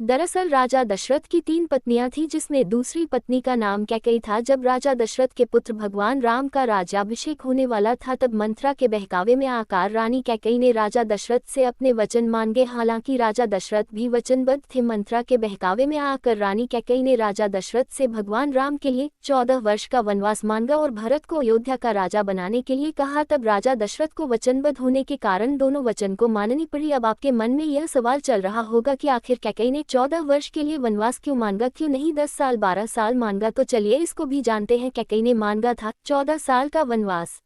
दरअसल राजा दशरथ की 3 पत्नियां थीं, जिसमें दूसरी पत्नी का नाम कैकेयी था। जब राजा दशरथ के पुत्र भगवान राम का राज्याभिषेक होने वाला था, तब मंथरा के बहकावे में आकर रानी कैकेयी ने राजा दशरथ से अपने वचन मान गए। हालांकि राजा दशरथ भी वचनबद्ध थे। मंथरा के बहकावे में आकर रानी कैकेयी ने राजा दशरथ से भगवान राम के लिए 14 वर्ष का वनवास मांगा और भरत को अयोध्या का राजा बनाने के लिए कहा। तब राजा दशरथ को वचनबद्ध होने के कारण दोनों वचन को माननी पड़ी। अब आपके मन में यह सवाल चल रहा होगा कि आखिर कैकेयी ने 14 वर्ष के लिए वनवास क्यों मांगा, क्यों नहीं 10 साल 12 साल मांगा। तो चलिए इसको भी जानते हैं। कैकेयी ने मांगा था 14 साल का वनवास।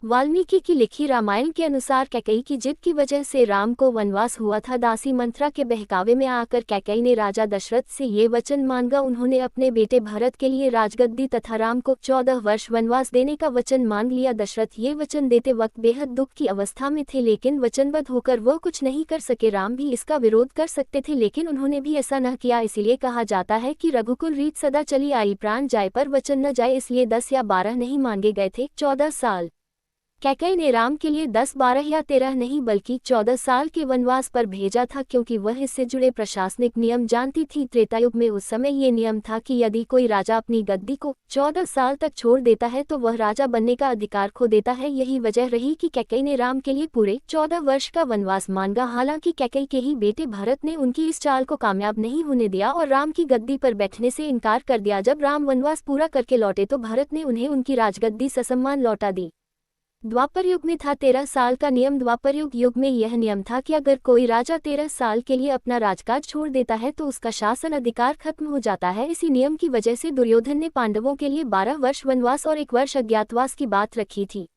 वाल्मीकि की लिखी रामायण के अनुसार कैकेयी की जिद की वजह से राम को वनवास हुआ था। दासी मंथरा के बहकावे में आकर कैकेयी ने राजा दशरथ से ये वचन मांगा। उन्होंने अपने बेटे भरत के लिए राजगद्दी तथा राम को 14 वर्ष वनवास देने का वचन मांग लिया। दशरथ ये वचन देते वक्त बेहद दुख की अवस्था में थे, लेकिन वचनबद्ध होकर वो कुछ नहीं कर सके। राम भी इसका विरोध कर सकते थे, लेकिन उन्होंने भी ऐसा न किया। इसीलिए कहा जाता है कि रघुकुल रीत सदा चली आई, प्राण जाए पर वचन न जाए। इसलिए 10 या 12 नहीं मांगे गए थे, 14 साल। कैकेयी ने राम के लिए 10, 12 या 13 नहीं बल्कि 14 साल के वनवास पर भेजा था, क्योंकि वह इससे जुड़े प्रशासनिक नियम जानती थी। त्रेतायुग में उस समय ये नियम था कि यदि कोई राजा अपनी गद्दी को 14 साल तक छोड़ देता है तो वह राजा बनने का अधिकार खो देता है। यही वजह रही कि कैकेयी ने राम के लिए पूरे 14 वर्ष का वनवास मांगा। हालांकि कैकेयी के ही बेटे भरत ने उनकी इस चाल को कामयाब नहीं होने दिया और राम की गद्दी पर बैठने से इनकार कर दिया। जब राम वनवास पूरा करके लौटे तो भरत ने उन्हें उनकी राजगद्दी ससम्मान लौटा दी। द्वापर युग में था 13 साल का नियम। द्वापर युग में यह नियम था कि अगर कोई राजा 13 साल के लिए अपना राजकाज छोड़ देता है तो उसका शासन अधिकार खत्म हो जाता है। इसी नियम की वजह से दुर्योधन ने पांडवों के लिए 12 वर्ष वनवास और 1 वर्ष अज्ञातवास की बात रखी थी।